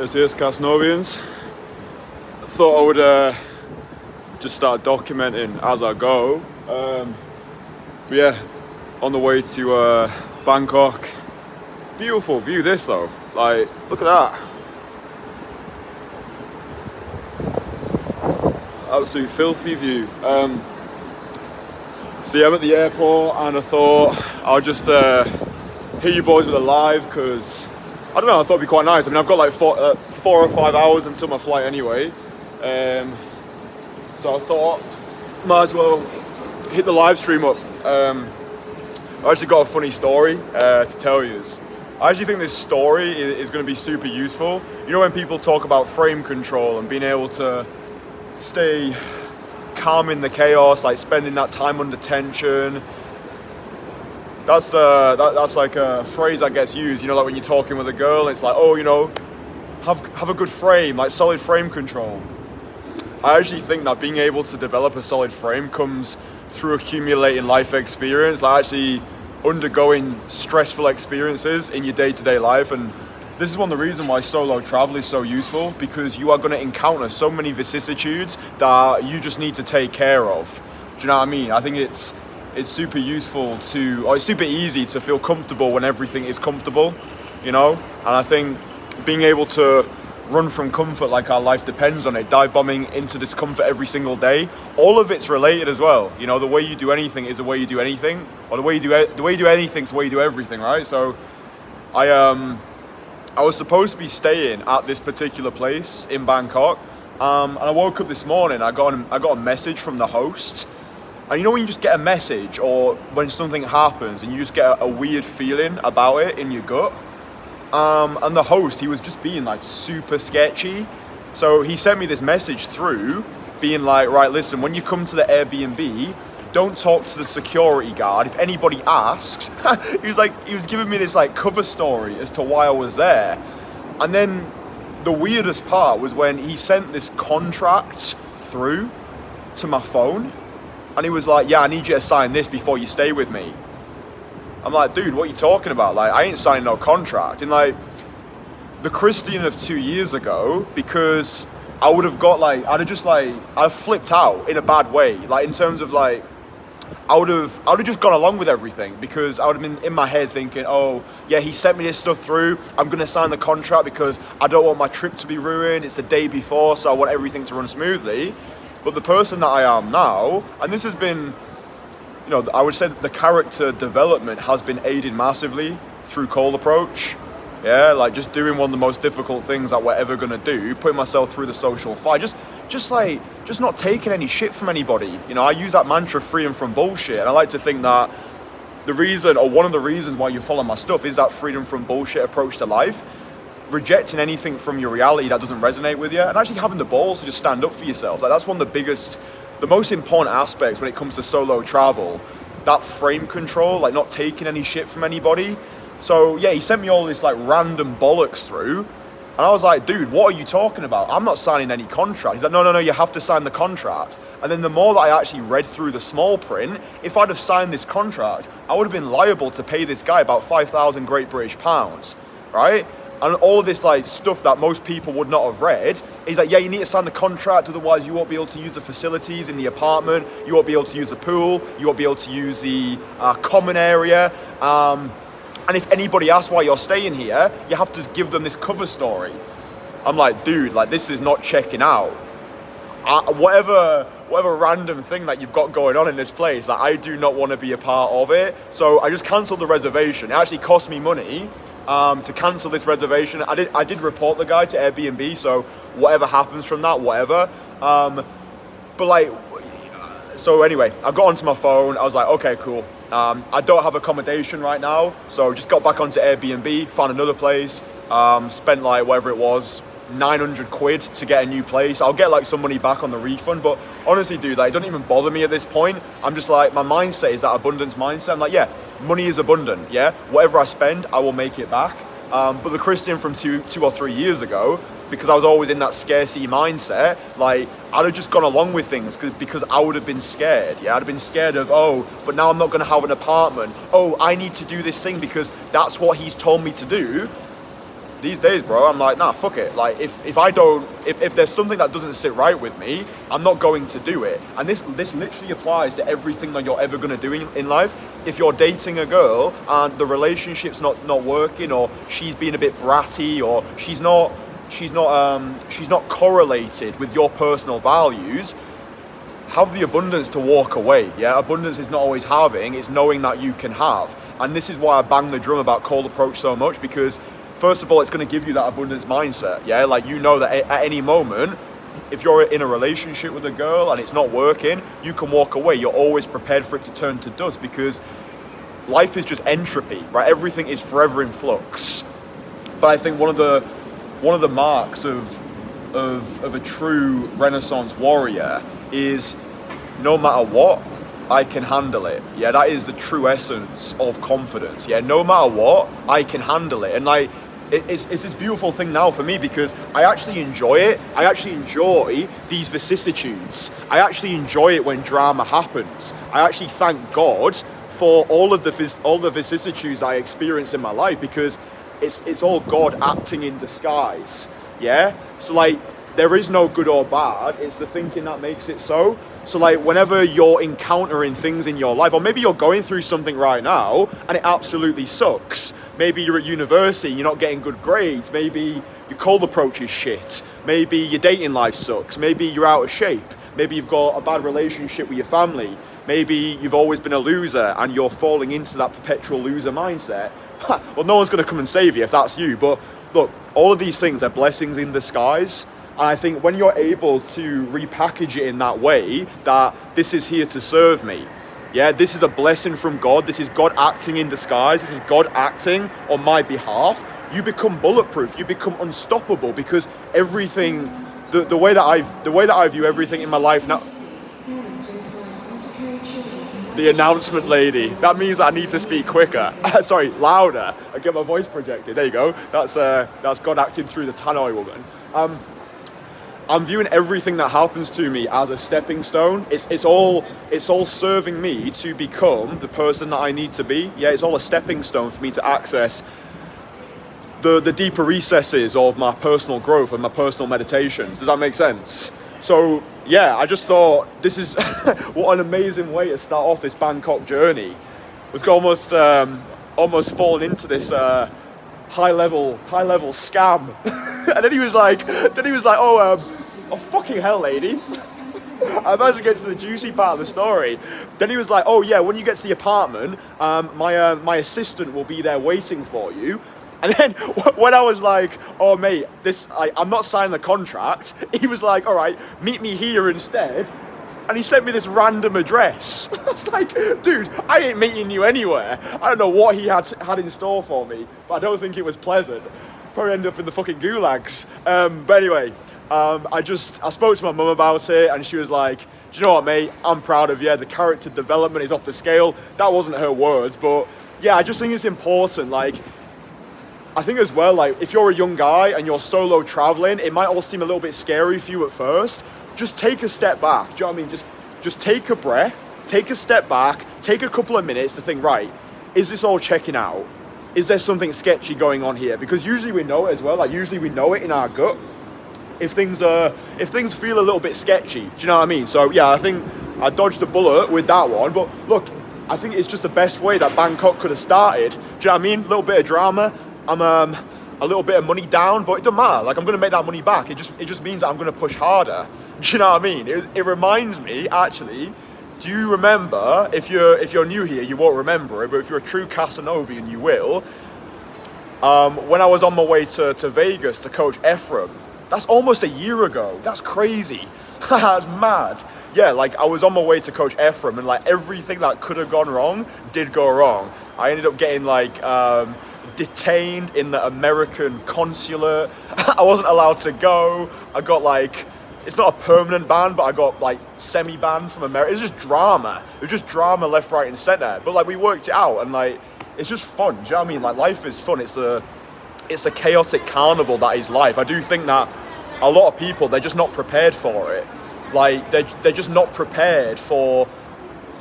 Cheers, Casnovians. I thought I would just start documenting as I go. But yeah, on the way to Bangkok. Beautiful view this though. Like, look at that. Absolute filthy view. So yeah, I'm at the airport and I thought I'll just hit you boys with a live because I don't know, I thought it'd be quite nice. I mean, I've got like 4 or 5 hours until my flight anyway. So I thought, might as well hit the live stream up. I actually got a funny story to tell you. I actually think this story is going to be super useful. You know when people talk about frame control and being able to stay calm in the chaos, like spending that time under tension. That's like a phrase that gets used, you know, like when you're talking with a girl, it's like, oh, you know, have a good frame, like solid frame control. I actually think that being able to develop a solid frame comes through accumulating life experience, like actually undergoing stressful experiences in your day-to-day life. And this is one of the reasons why solo travel is so useful, because you are going to encounter so many vicissitudes that you just need to take care of. Do you know what I mean? I think it's super useful or it's super easy to feel comfortable when everything is comfortable, you know? And I think being able to run from comfort like our life depends on it, dive bombing into discomfort every single day, all of it's related as well. You know, the way you do anything is the way you do anything, or the way you do anything is the way you do everything, right? So I was supposed to be staying at this particular place in Bangkok, and I woke up this morning, I got a message from the host. And you know when you just get a message or when something happens and you just get a weird feeling about it in your gut? And the host, he was just being like super sketchy. So he sent me this message through being like, right, listen, when you come to the Airbnb, don't talk to the security guard. If anybody asks, he was giving me this like cover story as to why I was there. And then the weirdest part was when he sent this contract through to my phone. And he was like, yeah, I need you to sign this before you stay with me. I'm like, dude, what are you talking about? Like, I ain't signing no contract. And like, the Kristian of 2 years ago, because I would have got like, I'd have flipped out in a bad way. Like, in terms of like, I would have just gone along with everything, because I would have been in my head thinking, oh, yeah, he sent me this stuff through. I'm going to sign the contract because I don't want my trip to be ruined. It's the day before, so I want everything to run smoothly. But the person that I am now, and this has been, you know, I would say that the character development has been aided massively through cold approach. Yeah, like just doing one of the most difficult things that we're ever gonna do, putting myself through the social fight, just not taking any shit from anybody. You know, I use that mantra, freedom from bullshit, and I like to think that the reason, or one of the reasons why you follow my stuff, is that freedom from bullshit approach to life. Rejecting anything from your reality that doesn't resonate with you, and actually having the balls to just stand up for yourself. Like, that's one of the most important aspects when it comes to solo travel, that frame control, like not taking any shit from anybody. So yeah, he sent me all this like random bollocks through, and I was like, dude, what are you talking about? I'm not signing any contract. He's like, no, you have to sign the contract. And then the more that I actually read through the small print, if I'd have signed this contract, I would have been liable to pay this guy about 5,000 Great British pounds, right? And all of this like stuff that most people would not have read, he's like, yeah, you need to sign the contract, otherwise you won't be able to use the facilities in the apartment, you won't be able to use the pool, you won't be able to use the common area, and if anybody asks why you're staying here, you have to give them this cover story. I'm like, dude, like this is not checking out. Whatever random thing that you've got going on in this place, like I do not want to be a part of it. So I just cancelled the reservation. It actually cost me money to cancel this reservation. I did report the guy to Airbnb, so whatever happens from that, whatever. But like, so anyway, I got onto my phone. I was like, okay, cool. I don't have accommodation right now, so just got back onto Airbnb, found another place, spent like whatever it was, 900 quid to get a new place. I'll get like some money back on the refund, but honestly, dude, like it doesn't even bother me at this point. I'm just like, my mindset is that abundance mindset. I'm like, yeah, money is abundant. Yeah, whatever I spend, I will make it back. But the Kristian from two or 3 years ago, because I was always in that scarcity mindset, like I'd have just gone along with things because I would have been scared. Yeah, I'd have been scared of, oh, but now I'm not going to have an apartment. Oh, I need to do this thing because that's what he's told me to do. these days, bro, I'm like, nah, fuck it. Like, if there's something that doesn't sit right with me, I'm not going to do it. And this literally applies to everything that you're ever going to do in life. If you're dating a girl and the relationship's not working, or she's being a bit bratty, or she's not correlated with your personal values, have the abundance to walk away. Yeah, abundance is not always having, it's knowing that you can have. And this is why I bang the drum about cold approach so much, because first of all, it's going to give you that abundance mindset. Yeah, like, you know that at any moment, if you're in a relationship with a girl and it's not working, you can walk away. You're always prepared for it to turn to dust, because life is just entropy, right? Everything is forever in flux. But I think one of the marks of a true Renaissance warrior is, no matter what, I can handle it. Yeah, that is the true essence of confidence. Yeah, no matter what, I can handle it. And like, it's this beautiful thing now for me, because I actually enjoy it. I actually enjoy these vicissitudes. I actually enjoy it when drama happens. I actually thank God for all the vicissitudes I experience in my life, because it's all God acting in disguise. Yeah, so like, there is no good or bad, it's the thinking that makes it so. So like, whenever you're encountering things in your life, or maybe you're going through something right now and it absolutely sucks. Maybe you're at university, you're not getting good grades, maybe your cold approach is shit, maybe your dating life sucks, maybe you're out of shape, maybe you've got a bad relationship with your family, maybe you've always been a loser and you're falling into that perpetual loser mindset. Well, no one's going to come and save you if that's you. But look, all of these things are blessings in disguise. And I think when you're able to repackage it in that way, that this is here to serve me. Yeah, this is a blessing from God. This is God acting in disguise. This is God acting on my behalf. You become bulletproof. You become unstoppable, because everything, the way that I view everything in my life now. The announcement lady. That means that I need to speak quicker. Sorry, louder. I get my voice projected. There you go. That's God acting through the Tannoy woman. I'm viewing everything that happens to me as a stepping stone. It's all serving me to become the person that I need to be. Yeah, it's all a stepping stone for me to access the deeper recesses of my personal growth and my personal meditations. Does that make sense? So yeah, I just thought this is what an amazing way to start off this Bangkok journey. Was almost fallen into this high level scam. And then he was like, oh fucking hell, lady. I'm about to get to the juicy part of the story. Then he was like, oh yeah, when you get to the apartment, my assistant will be there waiting for you. And then when I was like, oh mate, I'm not signing the contract, he was like, all right, meet me here instead. And he sent me this random address. I was like, dude, I ain't meeting you anywhere. I don't know what he had in store for me, but I don't think it was pleasant. Probably ended up in the fucking gulags. But anyway, I spoke to my mum about it, and she was like, do you know what, mate? I'm proud of you. The character development is off the scale. That wasn't her words, but yeah, I just think it's important. Like, I think as well, like, if you're a young guy and you're solo traveling, it might all seem a little bit scary for you at first. Just take a step back. Do you know what I mean? Just take a breath, take a step back, take a couple of minutes to think, right, is this all checking out? Is there something sketchy going on here? Because usually we know it as well. Like, usually we know it in our gut if things feel a little bit sketchy. Do you know what I mean? So yeah, I think I dodged a bullet with that one. But look, I think it's just the best way that Bangkok could have started. Do you know what I mean? A little bit of drama. I'm a little bit of money down, but it doesn't matter. Like, I'm going to make that money back. It just means that I'm going to push harder. Do you know what I mean? It reminds me, actually, do you remember, if you're new here, you won't remember it, but if you're a true Casanovian, you will, when I was on my way to Vegas to coach Ephraim, that's almost a year ago. That's crazy. That's mad. Yeah, like, I was on my way to coach Ephraim, and like, everything that could have gone wrong did go wrong. I ended up getting like detained in the American consulate. I wasn't allowed to go. I got like, it's not a permanent ban, but I got like semi-banned from America. It was just drama. It was just drama left, right, and center. But like, we worked it out, and like, it's just fun. Do you know what I mean? Like, life is fun. It's a chaotic carnival that is life. I do think that a lot of people, they're just not prepared for it. Like, they're just not prepared for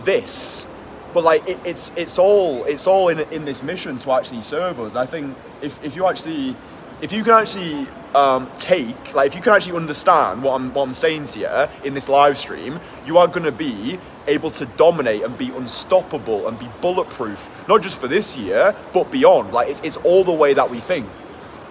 this. But like, it's all in this mission to actually serve us. I think if you actually if you can actually if you can actually understand what I'm saying to you in this live stream, you are going to be able to dominate and be unstoppable and be bulletproof, not just for this year, but beyond. Like, it's all the way that we think.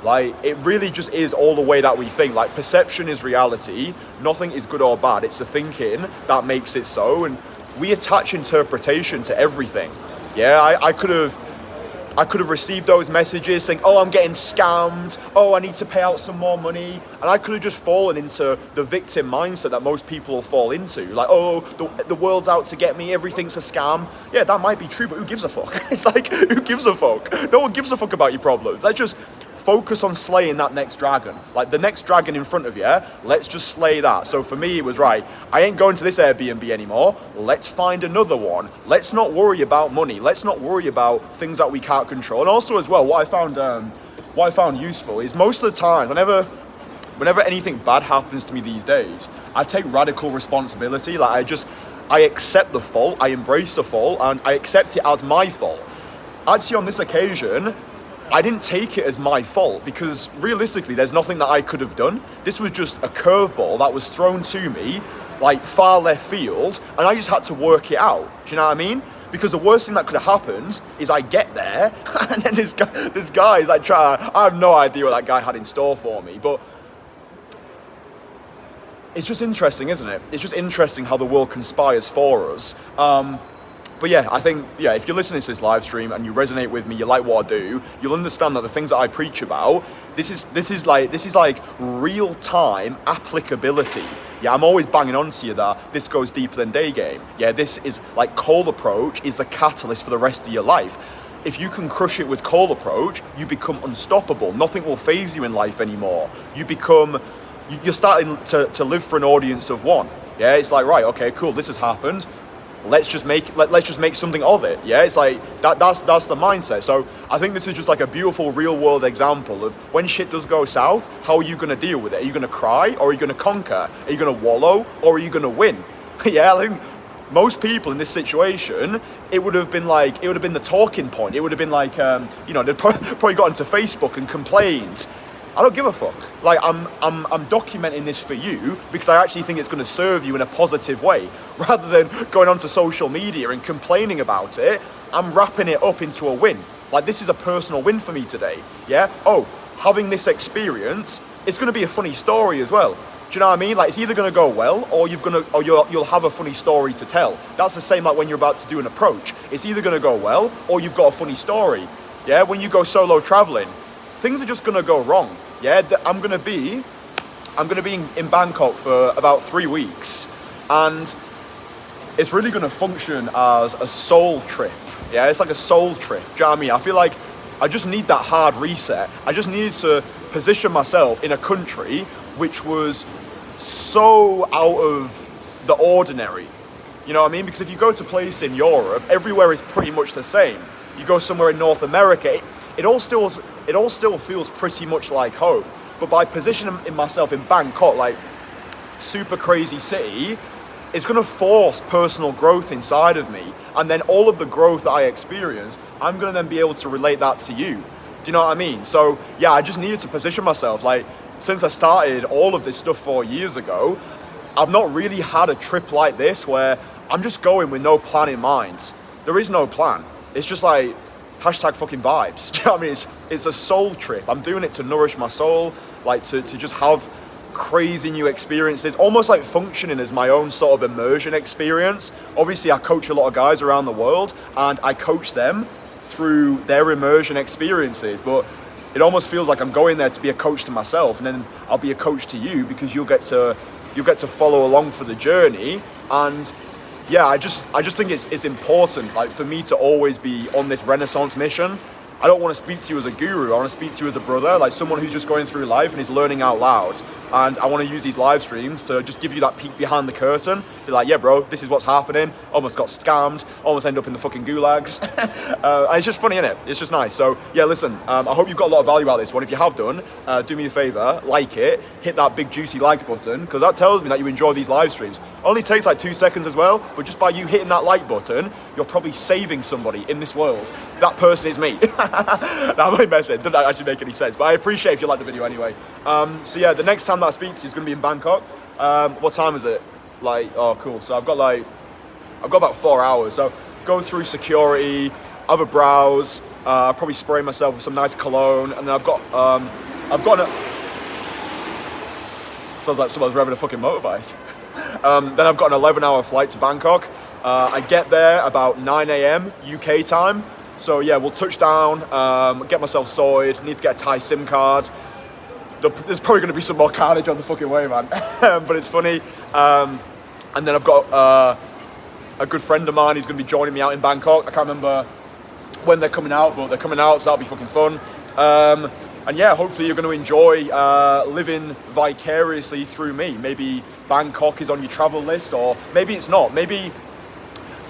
Like, it really just is all the way that we think. Like, perception is reality. Nothing is good or bad. It's the thinking that makes it so. And we attach interpretation to everything. Yeah, I could have received those messages saying, oh, I'm getting scammed. Oh, I need to pay out some more money. And I could have just fallen into the victim mindset that most people will fall into. Like, oh, the world's out to get me. Everything's a scam. Yeah, that might be true, but who gives a fuck? It's like, who gives a fuck? No one gives a fuck about your problems. Let's just focus on slaying that next dragon. Like, the next dragon in front of you, let's just slay that. So for me, it was right. I ain't going to this Airbnb anymore. Let's find another one. Let's not worry about money. Let's not worry about things that we can't control. And also as well, what I found useful is most of the time, whenever anything bad happens to me these days, I take radical responsibility. Like, I accept the fault, I embrace the fault, and I accept it as my fault. Actually, on this occasion, I didn't take it as my fault because realistically, there's nothing that I could have done. This was just a curveball that was thrown to me, like far left field, and I just had to work it out. Do you know what I mean? Because the worst thing that could have happened is I get there, and then this guy is like I have no idea what that guy had in store for me, but it's just interesting, isn't it? It's just interesting how the world conspires for us. But yeah, I think, if you're listening to this live stream and you resonate with me, you like what I do, you'll understand that the things that I preach about, this is like real-time applicability. Yeah, I'm always banging on to you that this goes deeper than day game. Yeah, this is like cold approach is the catalyst for the rest of your life. If you can crush it with cold approach, you become unstoppable. Nothing will faze you in life anymore. You're starting to live for an audience of one. Yeah, it's like, right, okay, cool, this has happened. Let's just make something of it. Yeah, it's like that's the mindset. So I think this is just like a beautiful real world example of when shit does go south, how are you going to deal with it? Are you going to cry, or are you going to conquer? Are you going to wallow, or are you going to win? Yeah, I think most people in this situation, it would have been the talking point. It would have been like they'd probably got into Facebook and complained. I don't give a fuck. Like, I'm documenting this for you because I actually think it's going to serve you in a positive way. Rather than going onto social media and complaining about it, I'm wrapping it up into a win. Like, this is a personal win for me today. Yeah? Oh, having this experience, it's going to be a funny story as well. Do you know what I mean? Like, it's either going to go well or you'll have a funny story to tell. That's the same like when you're about to do an approach. It's either going to go well or you've got a funny story. Yeah? When you go solo traveling, things are just going to go wrong. Yeah, I'm gonna be in Bangkok for about 3 weeks, and it's really gonna function as a soul trip. Yeah, it's like a soul trip. Do you know what I mean? I feel like I just need that hard reset. I just needed to position myself in a country which was so out of the ordinary. You know what I mean? Because if you go to a place in Europe, everywhere is pretty much the same. You go somewhere in North America, it all still feels pretty much like home. But by positioning myself in Bangkok, like super crazy city, it's going to force personal growth inside of me. And then all of the growth that I experience, I'm going to then be able to relate that to you. Do you know what I mean? So yeah, I just needed to position myself. Like, since I started all of this stuff 4 years ago, I've not really had a trip like this where I'm just going with no plan in mind. There is no plan. It's just like, hashtag fucking vibes. Do you know what I mean? It's a soul trip. I'm doing it to nourish my soul, like to just have crazy new experiences, almost like functioning as my own sort of immersion experience. Obviously, I coach a lot of guys around the world, and I coach them through their immersion experiences, but it almost feels like I'm going there to be a coach to myself, and then I'll be a coach to you because you'll get to follow along for the journey. And yeah, I just think it's important, like, for me to always be on this Renaissance mission. I don't want to speak to you as a guru. I want to speak to you as a brother, like someone who's just going through life and is learning out loud. And I want to use these live streams to just give you that peek behind the curtain. Be like, yeah, bro, this is what's happening. Almost got scammed. Almost end up in the fucking gulags. And it's just funny, innit? It's just nice. So yeah, listen, I hope you've got a lot of value out of this one. If you have done, do me a favor, like it, hit that big juicy like button, because that tells me that you enjoy these live streams. Only takes like 2 seconds as well, but just by you hitting that like button, you're probably saving somebody in this world. That person is me. I'm only messing, doesn't actually make any sense, but I appreciate if you like the video anyway. So yeah, the next time that I speak to you is gonna be in Bangkok. What time is it? Like, oh cool, so I've got about 4 hours, so go through security, have a browse, probably spray myself with some nice cologne, and then I've got sounds like someone's revving a fucking motorbike. Then I've got an 11-hour flight to Bangkok. I get there about 9 a.m. UK time. So yeah, we'll touch down, get myself sorted, need to get a Thai SIM card. There's probably going to be some more carnage on the fucking way, man. But it's funny. And then I've got a good friend of mine who's going to be joining me out in Bangkok. I can't remember when they're coming out, but they're coming out, so that'll be fucking fun. And yeah, hopefully you're going to enjoy living vicariously through me. Maybe Bangkok is on your travel list, or maybe it's not. Maybe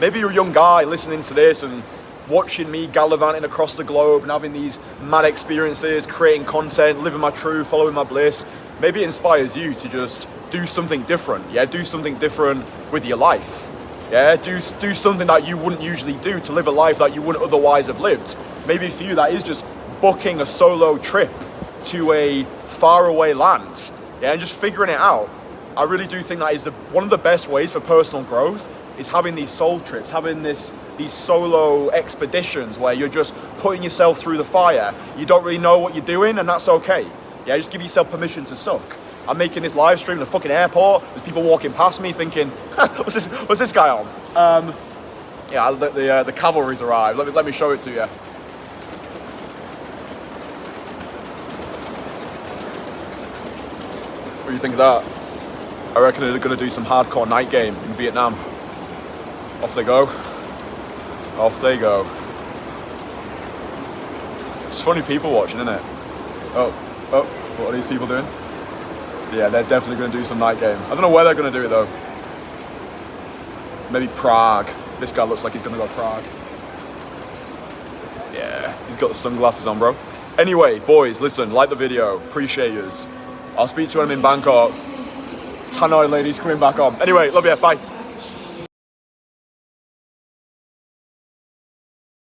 you're a young guy listening to this and watching me gallivanting across the globe and having these mad experiences, creating content, living my truth, following my bliss. Maybe it inspires you to just do something different. Yeah, do something different with your life. Yeah, do something that you wouldn't usually do to live a life that you wouldn't otherwise have lived. Maybe for you that is just booking a solo trip to a faraway land. Yeah, and just figuring it out. I really do think that is one of the best ways for personal growth, is having these soul trips, having these solo expeditions where you're just putting yourself through the fire. You don't really know what you're doing, and that's okay. Yeah, just give yourself permission to suck. I'm making this live stream in the fucking airport. There's people walking past me thinking, what's this guy on? Yeah, the cavalry's arrived. Let me show it to you. What do you think of that? I reckon they're gonna do some hardcore night game in Vietnam. Off they go. Off they go. It's funny people watching, isn't it? Oh, what are these people doing? Yeah, they're definitely going to do some night game. I don't know where they're going to do it though. Maybe Prague. This guy looks like he's going to go Prague. Yeah, he's got the sunglasses on, bro. Anyway, boys, listen, like the video. Appreciate yous. I'll speak to you when I'm in Bangkok. Hanoi ladies coming back on. Anyway, love you. Bye.